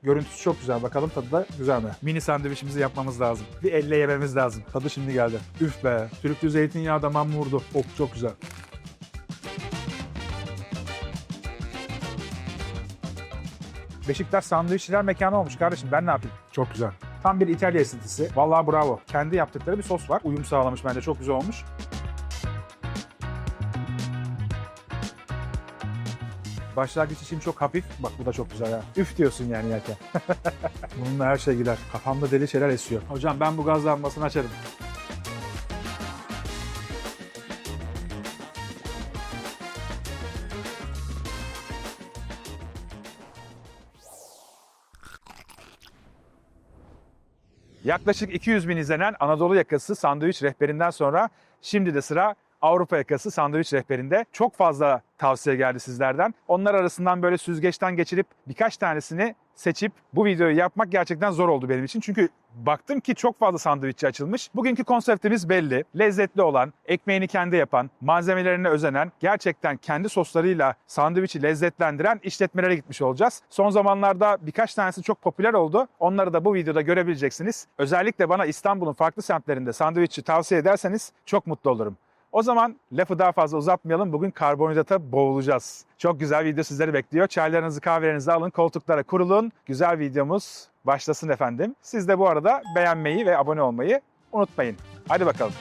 Görüntüsü çok güzel. Bakalım tadı da güzel mi? Mini sandviçimizi yapmamız lazım. Bir elle yememiz lazım. Tadı şimdi geldi. Üf be. Sürüklü zeytinyağı damağımı vurdu. Of çok güzel. Beşiktaş sandviççiler mekanı olmuş kardeşim. Ben ne yapayım? Çok güzel. Tam bir İtalya esintisi. Vallahi bravo. Kendi yaptıkları bir sos var. Uyum sağlamış bence. Çok güzel olmuş. Başlangıç için çok hafif. Bak bu da çok güzel ya. Üf diyorsun yani yerken. Bununla her şey gider. Kafamda deli şeyler esiyor. Hocam ben bu gaz lambasını açarım. Yaklaşık 200 bin izlenen Anadolu yakası sandviç rehberinden sonra şimdi de sıra Avrupa yakası sandviç rehberinde. Çok fazla tavsiye geldi sizlerden. Onlar arasından böyle süzgeçten geçirip birkaç tanesini seçip bu videoyu yapmak gerçekten zor oldu benim için. Çünkü baktım ki çok fazla sandviççi açılmış. Bugünkü konseptimiz belli. Lezzetli olan, ekmeğini kendi yapan, malzemelerine özenen, gerçekten kendi soslarıyla sandviçi lezzetlendiren işletmelere gitmiş olacağız. Son zamanlarda birkaç tanesi çok popüler oldu. Onları da bu videoda görebileceksiniz. Özellikle bana İstanbul'un farklı semtlerinde sandviççi tavsiye ederseniz çok mutlu olurum. O zaman lafı daha fazla uzatmayalım. Bugün karbonhidrata boğulacağız. Çok güzel video sizleri bekliyor. Çaylarınızı, kahvelerinizi alın, koltuklara kurulun. Güzel videomuz başlasın efendim. Siz de bu arada beğenmeyi ve abone olmayı unutmayın. Hadi bakalım.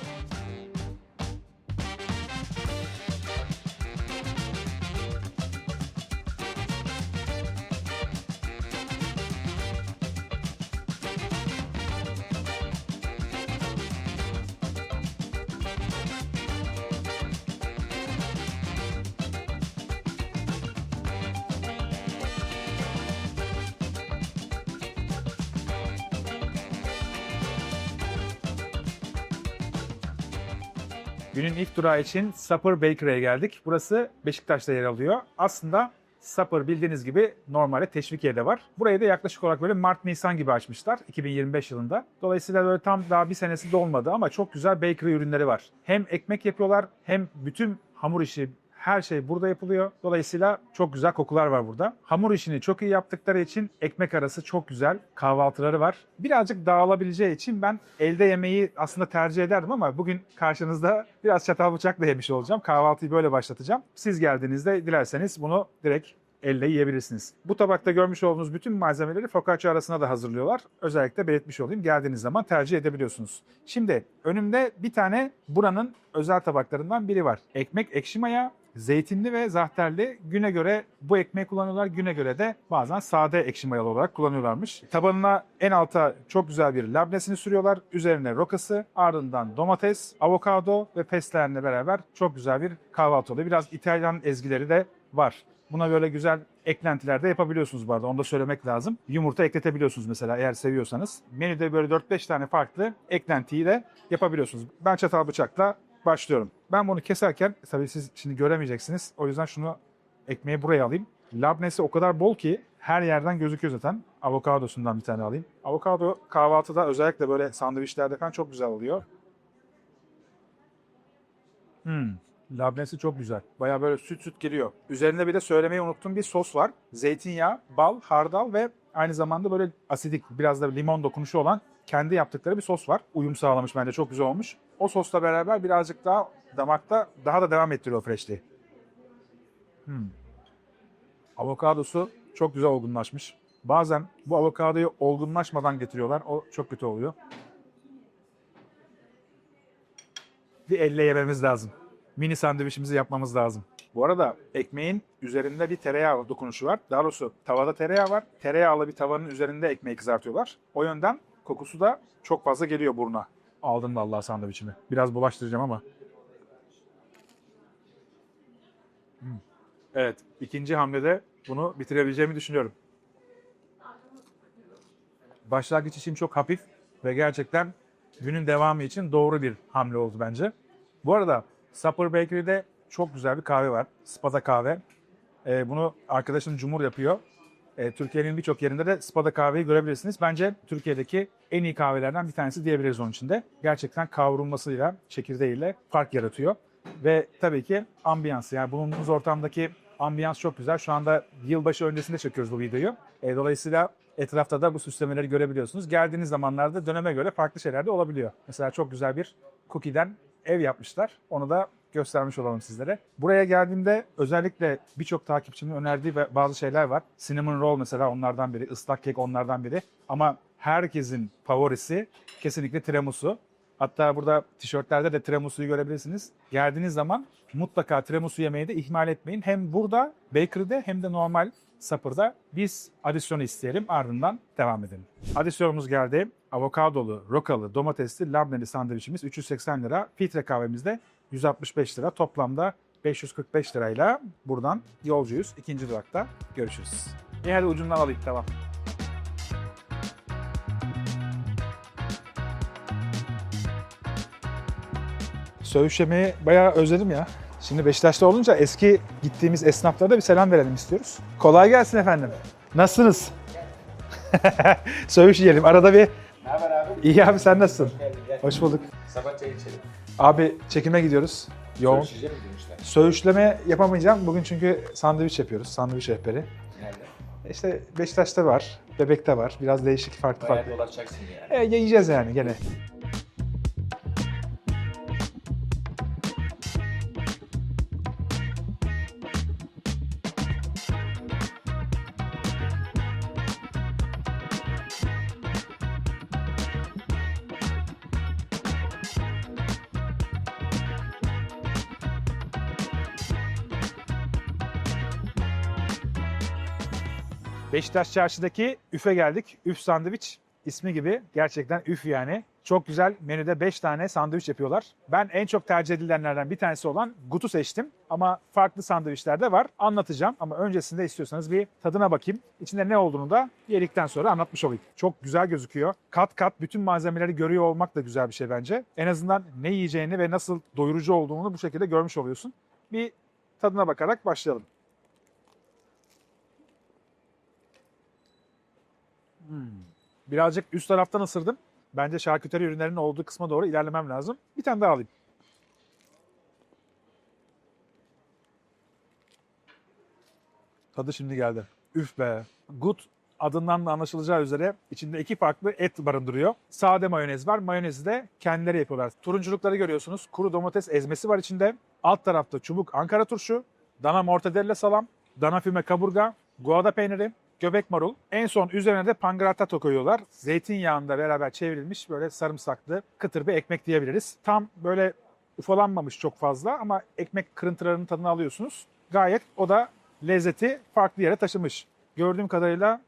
Günün ilk durağı için Supper Bakery'e geldik. Burası Beşiktaş'ta yer alıyor. Aslında Supper bildiğiniz gibi normalde Teşvikiye'de var. Burayı da yaklaşık olarak böyle Mart-Nisan gibi açmışlar 2025 yılında. Dolayısıyla böyle tam daha bir senesi dolmadı ama çok güzel bakery ürünleri var. Hem ekmek yapıyorlar hem bütün hamur işi, her şey burada yapılıyor. Dolayısıyla çok güzel kokular var burada. Hamur işini çok iyi yaptıkları için ekmek arası çok güzel kahvaltıları var. Birazcık dağılabileceği için ben elde yemeği aslında tercih ederdim ama bugün karşınızda biraz çatal bıçakla yemiş olacağım. Kahvaltıyı böyle başlatacağım. Siz geldiğinizde dilerseniz bunu direkt elle yiyebilirsiniz. Bu tabakta görmüş olduğunuz bütün malzemeleri focaccia arasına da hazırlıyorlar. Özellikle belirtmiş olayım. Geldiğiniz zaman tercih edebiliyorsunuz. Şimdi önümde bir tane buranın özel tabaklarından biri var. Ekmek ekşi maya, zeytinli ve zahterli. Güne göre bu ekmeği kullanıyorlar. Güne göre de bazen sade ekşi mayalı olarak kullanıyorlarmış. Tabanına en alta çok güzel bir labnesini sürüyorlar. Üzerine rokası, ardından domates, avokado ve fesleğenle beraber çok güzel bir kahvaltı oluyor. Biraz İtalyan ezgileri de var. Buna böyle güzel eklentiler de yapabiliyorsunuz bu arada. Onu da söylemek lazım. Yumurta ekletebiliyorsunuz mesela eğer seviyorsanız. Menüde böyle 4-5 tane farklı eklentiyi de yapabiliyorsunuz. Ben çatal bıçakla başlıyorum. Ben bunu keserken tabii siz şimdi göremeyeceksiniz. O yüzden şunu ekmeği buraya alayım. Labnesi o kadar bol ki her yerden gözüküyor zaten. Avokadosundan bir tane alayım. Avokado kahvaltıda özellikle böyle sandviçlerde falan çok güzel oluyor. Labnesi çok güzel. Baya böyle süt süt geliyor. Üzerinde bir de söylemeyi unuttuğum bir sos var. Zeytinyağı, bal, hardal ve aynı zamanda böyle asidik, biraz da limon dokunuşu olan kendi yaptıkları bir sos var. Uyum sağlamış bence, çok güzel olmuş. O sosla beraber birazcık daha damakta daha da devam ettiriyor freshliği. Avokadosu çok güzel olgunlaşmış. Bazen bu avokadoyu olgunlaşmadan getiriyorlar. O çok kötü oluyor. Bir elle yememiz lazım. Mini sandviçimizi yapmamız lazım. Bu arada ekmeğin üzerinde bir tereyağı dokunuşu var. Daha doğrusu tavada tereyağı var. Tereyağlı bir tavanın üzerinde ekmeği kızartıyorlar. O yönden kokusu da çok fazla geliyor buruna. Aldım vallahi sandviçimi. Biraz bulaştıracağım ama. Evet, ikinci hamlede bunu bitirebileceğimi düşünüyorum. Başlangıç için çok hafif ve gerçekten günün devamı için doğru bir hamle oldu bence. Bu arada Supper Bakery'de çok güzel bir kahve var. Spada kahve. Bunu arkadaşım Cumhur yapıyor. Türkiye'nin birçok yerinde de Spada kahveyi görebilirsiniz. Bence Türkiye'deki en iyi kahvelerden bir tanesi diyebiliriz onun için de. Gerçekten kavrulmasıyla, çekirdeğiyle fark yaratıyor. Ve tabii ki ambiyansı, yani bulunduğumuz ortamdaki ambiyans çok güzel. Şu anda yılbaşı öncesinde çekiyoruz bu videoyu. Dolayısıyla Etrafta da bu süslemeleri görebiliyorsunuz. Geldiğiniz zamanlarda döneme göre farklı şeyler de olabiliyor. Mesela çok güzel bir cookie'den ev yapmışlar. Onu da göstermiş olalım sizlere. Buraya geldiğimde özellikle birçok takipçimin önerdiği bazı şeyler var. Cinnamon roll mesela onlardan biri, ıslak kek onlardan biri. Ama herkesin favorisi kesinlikle tiramisu. Hatta burada tişörtlerde de tiramisu'yu görebilirsiniz. Geldiğiniz zaman mutlaka tiramisu yemeği de ihmal etmeyin. Hem burada bakery'de hem de normal Supper'da biz adisyonu isteyelim, ardından devam edelim. Adisyonumuz geldi. Avokadolu, rokalı, domatesli, labneli sandviçimiz 380 lira. Filtre kahvemiz de 165 lira. Toplamda 545 lirayla buradan yolcuyuz. İkinci durakta görüşürüz. Hadi ucundan alayım, tamam. Söğüş yemeği bayağı özledim ya. Şimdi Beşiktaş'ta olunca eski gittiğimiz esnaflara da bir selam verelim istiyoruz. Kolay gelsin efendim. Nasılsınız? Söğüş yiyelim. Arada bir... Ne haber abi? İyi abi, sen nasılsın? Hoş geldin, gel. Hoş bulduk. Sabah çay içelim. Abi çekime gidiyoruz. Yoğun. Görüşeceğiz mi demişler? Söğüşleme yapamayacağım. Bugün çünkü sandviç yapıyoruz. Sandviç rehberi. Nerede? İşte Beşiktaş'ta var. Bebek'te var. Biraz değişik, farklı Bayağı farklı. dolaşacaksın yani. Yiyeceğiz yani gene. Beşiktaş Çarşı'daki Üf'e geldik. Üf sandviç ismi gibi gerçekten üf yani. Çok güzel, menüde 5 tane sandviç yapıyorlar. Ben en çok tercih edilenlerden bir tanesi olan Gut'u seçtim. Ama farklı sandviçler de var. Anlatacağım ama öncesinde istiyorsanız bir tadına bakayım. İçinde ne olduğunu da yedikten sonra anlatmış olayım. Çok güzel gözüküyor. Kat kat bütün malzemeleri görüyor olmak da güzel bir şey bence. En azından ne yiyeceğini ve nasıl doyurucu olduğunu bu şekilde görmüş oluyorsun. Bir tadına bakarak başlayalım. Birazcık üst taraftan ısırdım. Bence şarküteri ürünlerinin olduğu kısma doğru ilerlemem lazım. Bir tane daha alayım. Tadı şimdi geldi. Üf be. Good adından da anlaşılacağı üzere içinde 2 farklı et barındırıyor. Sade mayonez var. Mayonezi de kendileri yapıyorlar. Turunculukları görüyorsunuz. Kuru domates ezmesi var içinde. Alt tarafta çubuk Ankara turşu, dana mortadella salam, dana füme kaburga, Gouda peyniri, göbek marul. En son üzerine de pangrattato koyuyorlar. Zeytinyağında beraber çevrilmiş böyle sarımsaklı kıtır bir ekmek diyebiliriz. Tam böyle ufalanmamış çok fazla ama ekmek kırıntılarının tadını alıyorsunuz. Gayet o da lezzeti farklı yere taşımış. Gördüğüm kadarıyla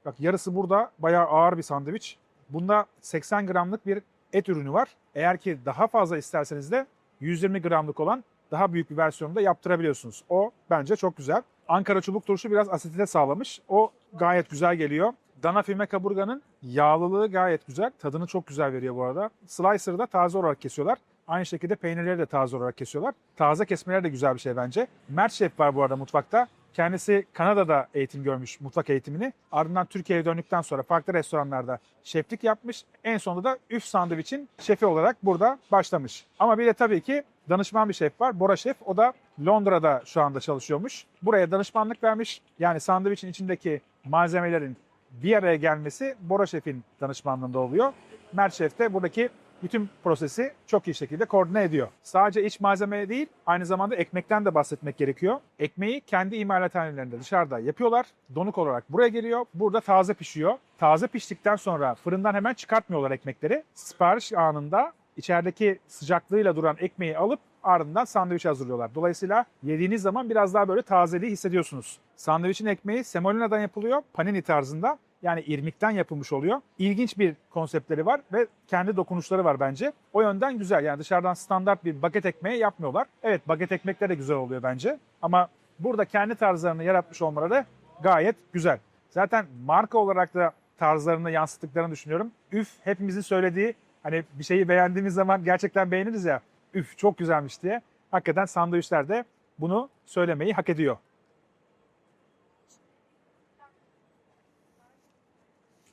bak yarısı burada, bayağı ağır bir sandviç. Bunda 80 gramlık bir et ürünü var. Eğer ki daha fazla isterseniz de 120 gramlık olan daha büyük bir versiyonu da yaptırabiliyorsunuz. O bence çok güzel. Ankara çubuk turşu biraz asidite sağlamış. O gayet güzel geliyor. Dana füme kaburganın yağlılığı gayet güzel. Tadını çok güzel veriyor bu arada. Slicer'ı da taze olarak kesiyorlar. Aynı şekilde peynirleri de taze olarak kesiyorlar. Taze kesmeler de güzel bir şey bence. Mert Şef var bu arada mutfakta. Kendisi Kanada'da eğitim görmüş, mutfak eğitimini. Ardından Türkiye'ye döndükten sonra farklı restoranlarda şeflik yapmış. En sonunda da Üf Sandviç'in şefi olarak burada başlamış. Ama bir de tabii ki danışman bir şef var, Bora Şef. O da Londra'da şu anda çalışıyormuş. Buraya danışmanlık vermiş. Yani sandviçin içindeki malzemelerin bir araya gelmesi Bora Şef'in danışmanlığında oluyor. Mert Şef de buradaki bütün prosesi çok iyi şekilde koordine ediyor. Sadece iç malzeme değil, aynı zamanda ekmekten de bahsetmek gerekiyor. Ekmeği kendi imalathanelerinde dışarıda yapıyorlar. Donuk olarak buraya geliyor. Burada taze pişiyor. Taze piştikten sonra fırından hemen çıkartmıyorlar ekmekleri. Sipariş anında içerideki sıcaklığıyla duran ekmeği alıp ardından sandviç hazırlıyorlar. Dolayısıyla yediğiniz zaman biraz daha böyle tazeliği hissediyorsunuz. Sandviçin ekmeği semolina'dan yapılıyor, panini tarzında. Yani irmikten yapılmış oluyor. İlginç bir konseptleri var ve kendi dokunuşları var bence. O yönden güzel. Yani dışarıdan standart bir baget ekmeği yapmıyorlar. Evet, baget ekmekler de güzel oluyor bence. Ama burada kendi tarzlarını yaratmış olmaları gayet güzel. Zaten marka olarak da tarzlarını yansıttıklarını düşünüyorum. Üf, hepimizin söylediği, hani bir şeyi beğendiğimiz zaman gerçekten beğeniriz ya. Üf, çok güzelmiş diye. Hakikaten sandviçler de bunu söylemeyi hak ediyor.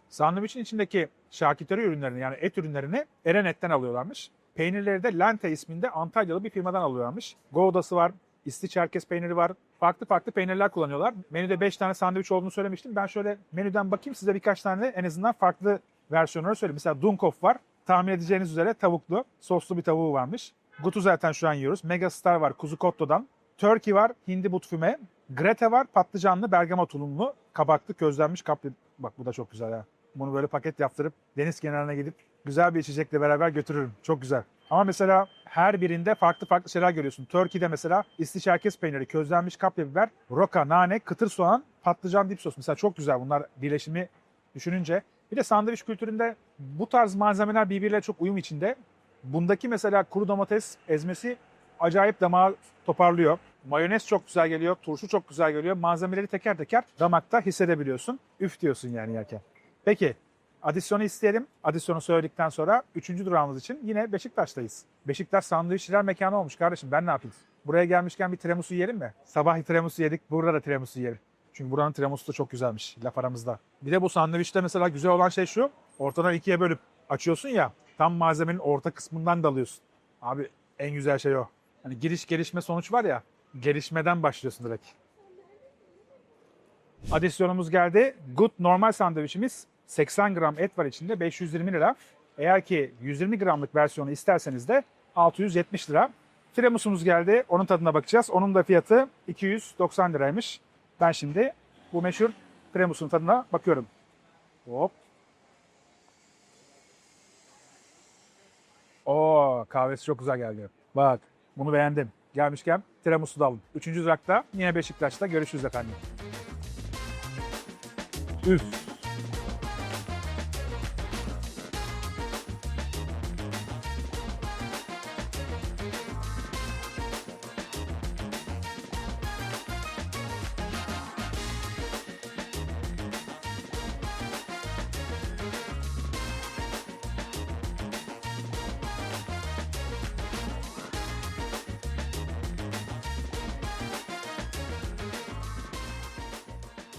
Sandviçin içindeki şarküteri ürünlerini, yani et ürünlerini Erenet'ten alıyorlarmış. Peynirleri de Lente isminde Antalyalı bir firmadan alıyorlarmış. Gouda'sı var, İsti Çerkez peyniri var. Farklı farklı peynirler kullanıyorlar. Menüde 5 tane sandviç olduğunu söylemiştim. Ben şöyle menüden bakayım size birkaç tane en azından farklı versiyonları söyleyeyim. Mesela Dunkopf var. Tahmin edeceğiniz üzere tavuklu, soslu bir tavuğu varmış. Gutu zaten şu an yiyoruz. Megastar var kuzu kottodan. Turkey var, hindi but füme. Grete var, patlıcanlı, bergamot tulumlu, kabaklı, közlenmiş kaplı. Bak bu da çok güzel ha. Bunu böyle paket yaptırıp deniz kenarına gidip güzel bir içecekle beraber götürürüm. Çok güzel. Ama mesela her birinde farklı farklı şeyler görüyorsun. Turkey'de mesela İsti Çerkez peyniri, közlenmiş kapya biber, roka, nane, kıtır soğan, patlıcan dip sos. Mesela çok güzel bunlar birleşimi düşününce. Bir de sandviç kültüründe bu tarz malzemeler birbiriyle çok uyum içinde. Bundaki mesela kuru domates ezmesi acayip damağı toparlıyor. Mayonez çok güzel geliyor, turşu çok güzel geliyor. Malzemeleri teker teker damakta hissedebiliyorsun. Üf diyorsun yani yerken. Peki, adisyonu isteyelim. Adisyonu söyledikten sonra 3. durağımız için yine Beşiktaş'tayız. Beşiktaş sandviççiler mekanı olmuş kardeşim, ben ne yapayım? Buraya gelmişken bir tiramisu yiyelim mi? Sabah tiramisu yedik, burada da tiramisu yiyelim. Çünkü buranın tiramisu da çok güzelmiş, laf aramızda. Bir de bu sandviçte mesela güzel olan şey şu, ortadan ikiye bölüp açıyorsun ya, tam malzemenin orta kısmından da alıyorsun. Abi en güzel şey o. Hani giriş gelişme sonuç var ya, gelişmeden başlıyorsun direkt. Adisyonumuz geldi. Good normal sandviçimiz 80 gram et var içinde, 520 lira. Eğer ki 120 gramlık versiyonu isterseniz de 670 lira. Tiramisumuz geldi. Onun tadına bakacağız. Onun da fiyatı 290 liraymış. Ben şimdi bu meşhur tiramisu'nun tadına bakıyorum. Hop. Oo, kahvesi çok güzel geldi. Bak, bunu beğendim. Gelmişken tiramisu da alın. 3. durakta yine Beşiktaş'ta görüşürüz efendim. Üf.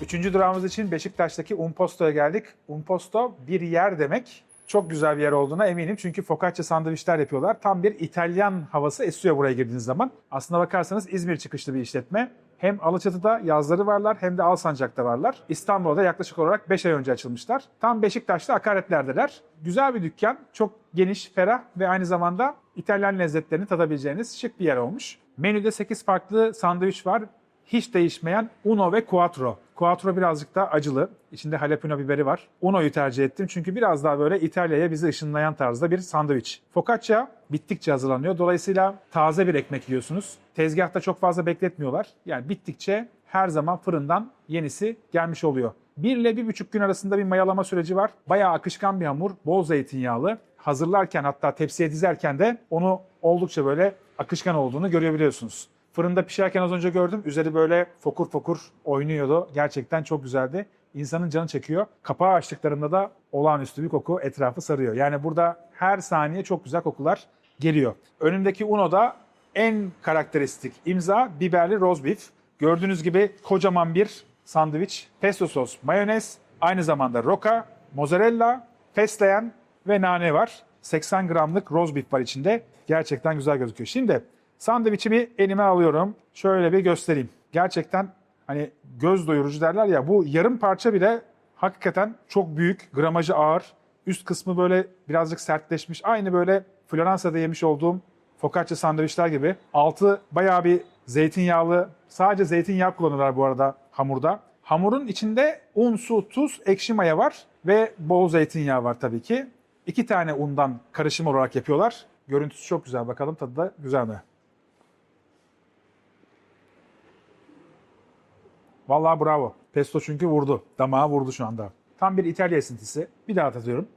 Üçüncü durağımız için Beşiktaş'taki Unposto'ya geldik. Unposto bir yer demek. Çok güzel bir yer olduğuna eminim çünkü focaccia sandviçler yapıyorlar. Tam bir İtalyan havası esiyor buraya girdiğiniz zaman. Aslına bakarsanız İzmir çıkışlı bir işletme. Hem Alaçatı'da yazları varlar hem de Alsancak'ta varlar. İstanbul'da yaklaşık olarak 5 ay önce açılmışlar. Tam Beşiktaş'ta Akaretler'deler. Güzel bir dükkan, çok geniş, ferah ve aynı zamanda İtalyan lezzetlerini tadabileceğiniz şık bir yer olmuş. Menüde 8 farklı sandviç var. Hiç değişmeyen Uno ve Quattro. Quattro birazcık daha acılı. İçinde jalapeno biberi var. Uno'yu tercih ettim çünkü biraz daha böyle İtalya'ya bizi ışınlayan tarzda bir sandviç. Focaccia bittikçe hazırlanıyor. Dolayısıyla taze bir ekmek yiyorsunuz. Tezgahta çok fazla bekletmiyorlar. Yani bittikçe her zaman fırından yenisi gelmiş oluyor. 1 ile 1,5 gün arasında bir mayalama süreci var. Bayağı akışkan bir hamur, bol zeytinyağlı. Hazırlarken hatta tepsiye dizerken de onu oldukça böyle akışkan olduğunu görebiliyorsunuz. Fırında pişerken az önce gördüm. Üzeri böyle fokur fokur oynuyordu. Gerçekten çok güzeldi. İnsanın canı çekiyor. Kapağı açtıklarında da olağanüstü bir koku etrafı sarıyor. Yani burada her saniye çok güzel kokular geliyor. Önümdeki Uno'da en karakteristik imza biberli roast beef. Gördüğünüz gibi kocaman bir sandviç. Pesto sos, mayonez, aynı zamanda roka, mozzarella, fesleğen ve nane var. 80 gramlık roast beef var içinde. Gerçekten güzel gözüküyor. Şimdi sandviçimi elime alıyorum. Şöyle bir göstereyim. Gerçekten hani göz doyurucu derler ya, bu yarım parça bile hakikaten çok büyük, gramajı ağır. Üst kısmı böyle birazcık sertleşmiş. Aynı böyle Floransa'da yemiş olduğum focaccia sandviçler gibi. Altı bayağı bir zeytinyağlı. Sadece zeytinyağı kullanıyorlar bu arada hamurda. Hamurun içinde un, su, tuz, ekşi maya var ve bol zeytinyağı var tabii ki. 2 tane undan karışım olarak yapıyorlar. Görüntüsü çok güzel. Bakalım tadı da güzel mi? Vallahi bravo. Pesto çünkü vurdu. Damağa vurdu şu anda. Tam bir İtalya esintisi. Bir daha tadıyorum.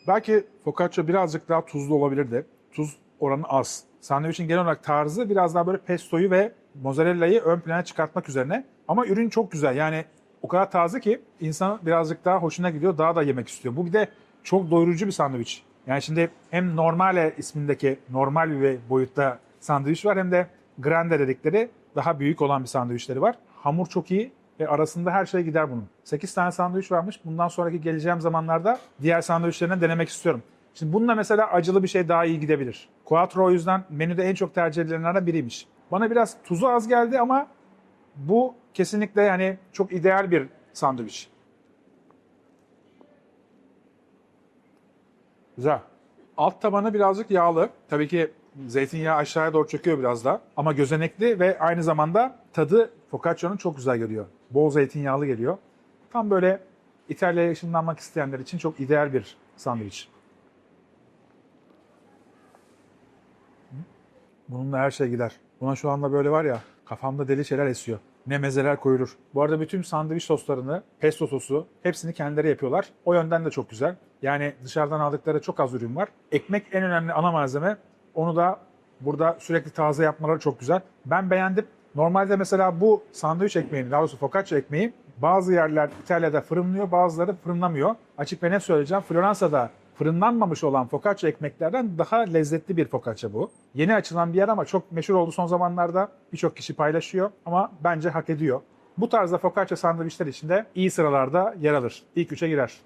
Belki focaccia birazcık daha tuzlu olabilirdi. Tuz oranı az. Sandviçin genel olarak tarzı biraz daha böyle pestoyu ve mozzarella'yı ön plana çıkartmak üzerine. Ama ürün çok güzel. Yani o kadar taze ki insan birazcık daha hoşuna gidiyor. Daha da yemek istiyor. Bu bir de çok doyurucu bir sandviç. Yani şimdi hem normale ismindeki normal bir boyutta sandviç var hem de grande dedikleri daha büyük olan bir sandviçleri var. Hamur çok iyi ve arasında her şey gider bunun. 8 tane sandviç varmış. Bundan sonraki geleceğim zamanlarda diğer sandviçlerini denemek istiyorum. Şimdi bununla mesela acılı bir şey daha iyi gidebilir. Quattro o yüzden menüde en çok tercih edilenlerden biriymiş. Bana biraz tuzu az geldi ama bu kesinlikle yani çok ideal bir sandviç. Güzel. Alt tabanı birazcık yağlı. Tabii ki zeytinyağı aşağıya doğru çöküyor biraz da. Ama gözenekli ve aynı zamanda tadı focaccia'nın çok güzel geliyor. Bol zeytinyağlı geliyor. Tam böyle İtalya'ya ışınlanmak isteyenler için çok ideal bir sandviç. Bununla her şey gider. Buna şu anda böyle var ya, kafamda deli şeyler esiyor. Ne mezeler koyulur. Bu arada bütün sandviç soslarını, pesto sosu hepsini kendileri yapıyorlar. O yönden de çok güzel. Yani dışarıdan aldıkları çok az ürün var. Ekmek en önemli ana malzeme. Onu da burada sürekli taze yapmaları çok güzel. Ben beğendim. Normalde mesela bu sandviç ekmeğini, daha doğrusu focaccia ekmeği bazı yerler İtalya'da fırınlıyor, bazıları fırınlamıyor. Açık ve net söyleyeceğim. Floransa'da fırınlanmamış olan focaccia ekmeklerden daha lezzetli bir focaccia bu. Yeni açılan bir yer ama çok meşhur oldu son zamanlarda. Birçok kişi paylaşıyor ama bence hak ediyor. Bu tarzda focaccia sandviçler içinde iyi sıralarda yer alır. İlk 3'e girer.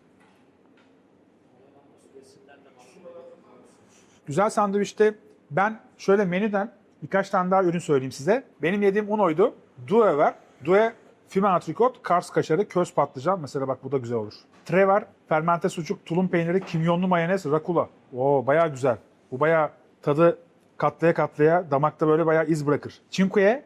Güzel sandviçte ben şöyle menüden birkaç tane daha ürün söyleyeyim size. Benim yediğim uno'ydu. Due var. Due füme antrikot, Kars kaşarı, köz patlıcan. Mesela bak bu da güzel olur. Tre var. Fermente sucuk, tulum peyniri, kimyonlu mayonez, rakula. Oo bayağı güzel. Bu bayağı tadı katlaya katlaya damakta böyle bayağı iz bırakır. Cinque,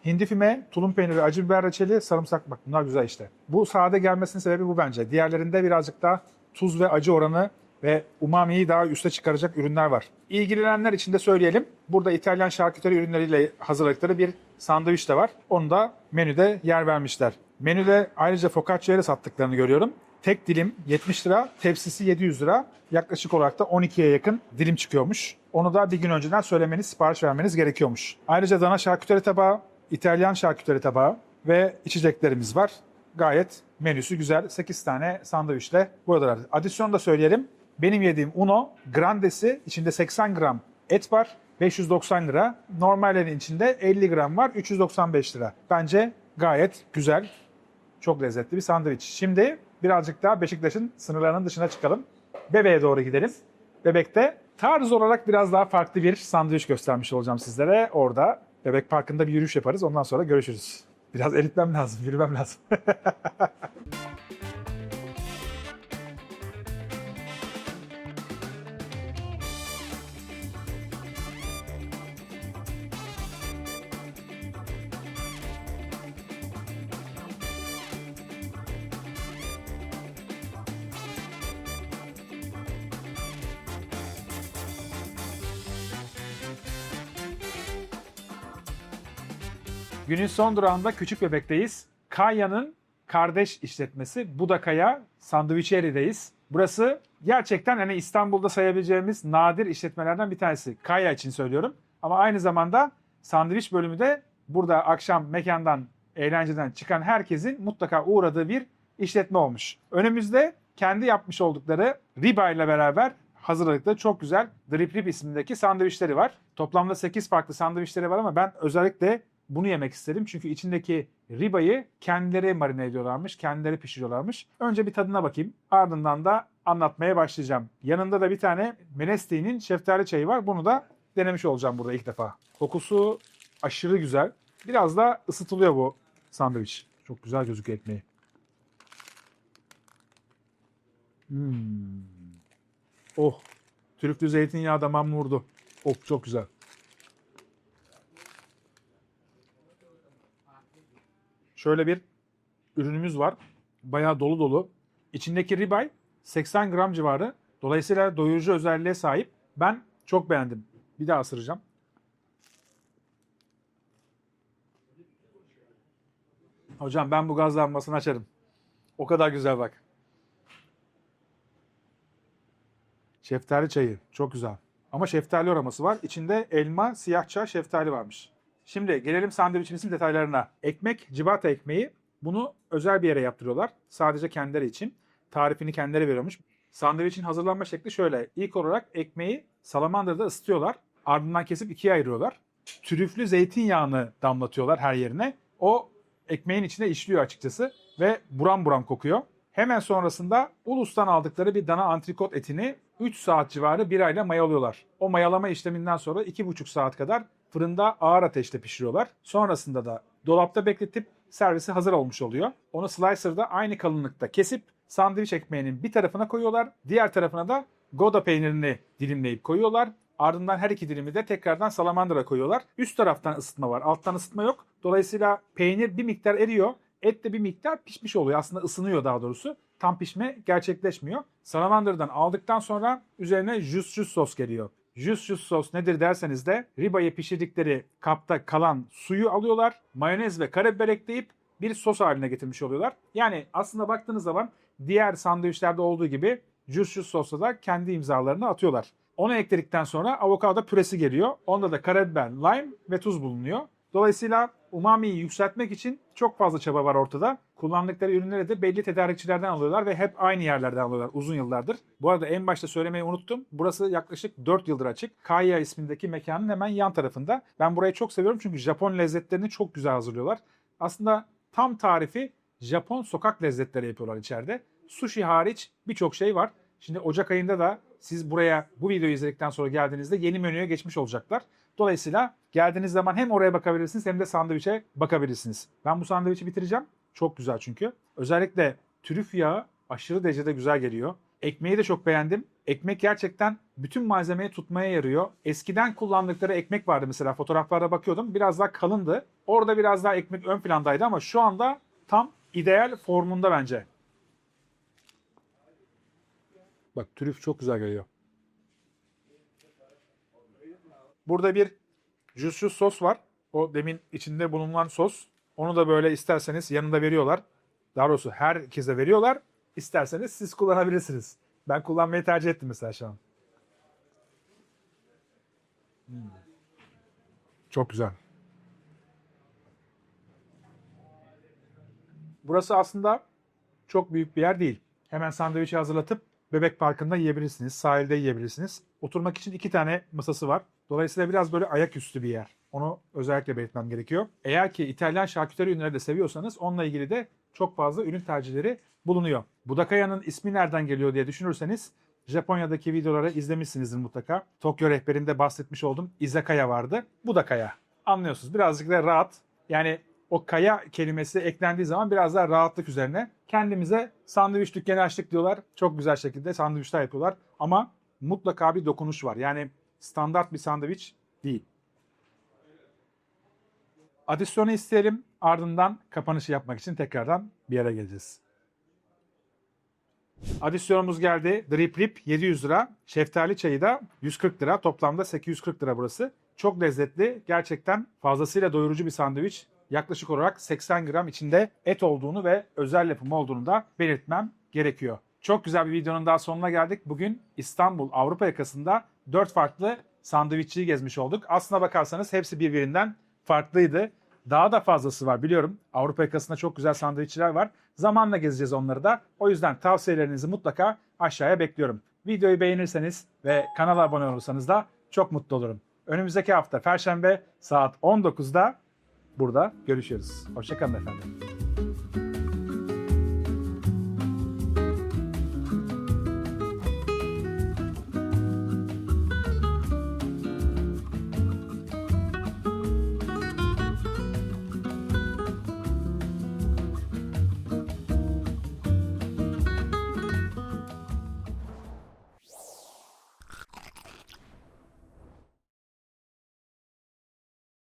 hindi füme, tulum peyniri, acı biber reçeli, sarımsak. Bak bunlar güzel işte. Bu sade gelmesinin sebebi bu bence. Diğerlerinde birazcık daha tuz ve acı oranı ve umamiyi daha üste çıkaracak ürünler var. İlgilenenler için de söyleyelim. Burada İtalyan şarküteri ürünleriyle hazırladıkları bir sandviç de var. Onu da menüde yer vermişler. Menüde ayrıca focaccia'yı sattıklarını görüyorum. Tek dilim 70 lira, tepsisi 700 lira. Yaklaşık olarak da 12'ye yakın dilim çıkıyormuş. Onu da bir gün önceden söylemeniz, sipariş vermeniz gerekiyormuş. Ayrıca dana şarküteri tabağı, İtalyan şarküteri tabağı ve içeceklerimiz var. Gayet menüsü güzel. 8 tane sandviçle buradalar. Adisyonu da söyleyelim. Benim yediğim Uno Grande'si içinde 80 gram et var. 590 lira. Normallerin içinde 50 gram var. 395 lira. Bence gayet güzel. Çok lezzetli bir sandviç. Şimdi birazcık daha Beşiktaş'ın sınırlarının dışına çıkalım. Bebeğe doğru gidelim. Bebek'te tarz olarak biraz daha farklı bir sandviç göstermiş olacağım sizlere. Orada Bebek Parkı'nda bir yürüyüş yaparız. Ondan sonra görüşürüz. Biraz eritmem lazım, yürümem lazım. Günün son durağında Küçük Bebek'teyiz. Kaya'nın kardeş işletmesi Budakaya Sandviçeri'deyiz. Burası gerçekten hani İstanbul'da sayabileceğimiz nadir işletmelerden bir tanesi. Kaya için söylüyorum. Ama aynı zamanda sandviç bölümü de burada akşam mekandan, eğlenceden çıkan herkesin mutlaka uğradığı bir işletme olmuş. Önümüzde kendi yapmış oldukları riba ile beraber hazırladıkları çok güzel Drip Rib ismindeki sandviçleri var. Toplamda 8 farklı sandviçleri var ama ben özellikle bunu yemek istedim. Çünkü içindeki ribayı kendileri marine ediyorlarmış, kendileri pişiriyorlarmış. Önce bir tadına bakayım. Ardından da anlatmaya başlayacağım. Yanında da bir tane Menesti'nin şeftali çayı var. Bunu da denemiş olacağım burada ilk defa. Kokusu aşırı güzel. Biraz da ısıtılıyor bu sandviç. Çok güzel gözüküyor ekmeği. Oh, trüflü zeytinyağı damağımı vurdu. Oh, çok güzel. Şöyle bir ürünümüz var. Bayağı dolu dolu. İçindeki ribeye 80 gram civarı. Dolayısıyla doyurucu özelliğe sahip. Ben çok beğendim. Bir daha ısıracağım. Hocam ben bu gaz lambasını açarım. O kadar güzel bak. Şeftali çayı. Çok güzel. Ama şeftali aroması var. İçinde elma, siyah çay, şeftali varmış. Şimdi gelelim sandviçimizin detaylarına. Ekmek, ciabatta ekmeği. Bunu özel bir yere yaptırıyorlar. Sadece kendileri için. Tarifini kendileri veriyormuş. Sandviçin hazırlanma şekli şöyle. İlk olarak ekmeği salamandırda ısıtıyorlar. Ardından kesip ikiye ayırıyorlar. Trüflü zeytinyağını damlatıyorlar her yerine. O ekmeğin içine işliyor açıkçası. Ve buram buram kokuyor. Hemen sonrasında Ulus'tan aldıkları bir dana antrikot etini 3 saat civarı birayla mayalıyorlar. O mayalama işleminden sonra 2,5 saat kadar fırında ağır ateşte pişiriyorlar. Sonrasında da dolapta bekletip servisi hazır olmuş oluyor. Onu slicer'da aynı kalınlıkta kesip sandviç ekmeğinin bir tarafına koyuyorlar. Diğer tarafına da Gouda peynirini dilimleyip koyuyorlar. Ardından her iki dilimi de tekrardan salamandıra koyuyorlar. Üst taraftan ısıtma var, alttan ısıtma yok. Dolayısıyla peynir bir miktar eriyor, et de bir miktar pişmiş oluyor. Aslında ısınıyor daha doğrusu. Tam pişme gerçekleşmiyor. Salamandırdan aldıktan sonra üzerine jus sos geliyor. Jus sos nedir derseniz de ribayı pişirdikleri kapta kalan suyu alıyorlar. Mayonez ve karabiber ekleyip bir sos haline getirmiş oluyorlar. Yani aslında baktığınız zaman diğer sandviçlerde olduğu gibi jus sosla da kendi imzalarını atıyorlar. Onu ekledikten sonra avokado püresi geliyor. Onda da karabiber, lime ve tuz bulunuyor. Dolayısıyla umamiyi yükseltmek için çok fazla çaba var ortada. Kullandıkları ürünleri de belli tedarikçilerden alıyorlar ve hep aynı yerlerden alıyorlar uzun yıllardır. Bu arada en başta söylemeyi unuttum. Burası yaklaşık 4 yıldır açık. Kaya ismindeki mekanın hemen yan tarafında. Ben burayı çok seviyorum çünkü Japon lezzetlerini çok güzel hazırlıyorlar. Aslında tam tarifi Japon sokak lezzetleri yapıyorlar içeride. Sushi hariç birçok şey var. Şimdi Ocak ayında da siz buraya bu videoyu izledikten sonra geldiğinizde yeni menüye geçmiş olacaklar. Dolayısıyla geldiğiniz zaman hem oraya bakabilirsiniz hem de sandviçe bakabilirsiniz. Ben bu sandviçi bitireceğim. Çok güzel çünkü. Özellikle trüf yağı aşırı derecede güzel geliyor. Ekmeği de çok beğendim. Ekmek gerçekten bütün malzemeyi tutmaya yarıyor. Eskiden kullandıkları ekmek vardı mesela, fotoğraflara bakıyordum. Biraz daha kalındı. Orada biraz daha ekmek ön plandaydı ama şu anda tam ideal formunda bence. Bak trüf çok güzel geliyor. Burada bir jus sos var. O demin içinde bulunan sos. Onu da böyle isterseniz yanında veriyorlar. Daha doğrusu herkese veriyorlar. İsterseniz siz kullanabilirsiniz. Ben kullanmayı tercih ettim mesela şu an. Çok güzel. Burası aslında çok büyük bir yer değil. Hemen sandviçi hazırlatıp Bebek Parkı'nda yiyebilirsiniz. Sahilde yiyebilirsiniz. Oturmak için 2 tane masası var. Dolayısıyla biraz böyle ayaküstü bir yer. Onu özellikle belirtmem gerekiyor. Eğer ki İtalyan şarküteri ürünleri de seviyorsanız onunla ilgili de çok fazla ürün tercihleri bulunuyor. Budakaya'nın ismi nereden geliyor diye düşünürseniz Japonya'daki videoları izlemişsinizdir mutlaka. Tokyo rehberinde bahsetmiş oldum. Izakaya vardı. Budakaya. Anlıyorsunuz. Birazcık da rahat. Yani o kaya kelimesi eklendiği zaman biraz daha rahatlık üzerine. Kendimize sandviç dükkanı açtık diyorlar. Çok güzel şekilde sandviçler yapıyorlar. Ama mutlaka bir dokunuş var. Yani standart bir sandviç değil. Adisyonu isteyelim. Ardından kapanışı yapmak için tekrardan bir yere geleceğiz. Adisyonumuz geldi. Drip Rip 700 lira. Şeftali çayı da 140 lira. Toplamda 840 lira burası. Çok lezzetli. Gerçekten fazlasıyla doyurucu bir sandviç. Yaklaşık olarak 80 gram içinde et olduğunu ve özel yapım olduğunu da belirtmem gerekiyor. Çok güzel bir videonun daha sonuna geldik. Bugün İstanbul Avrupa yakasında 4 farklı sandviççiyi gezmiş olduk. Aslına bakarsanız hepsi birbirinden farklıydı. Daha da fazlası var biliyorum. Avrupa yakasında çok güzel sandviççiler var. Zamanla gezeceğiz onları da. O yüzden tavsiyelerinizi mutlaka aşağıya bekliyorum. Videoyu beğenirseniz ve kanala abone olursanız da çok mutlu olurum. Önümüzdeki hafta Perşembe saat 19'da burada görüşürüz. Hoşça kalın efendim.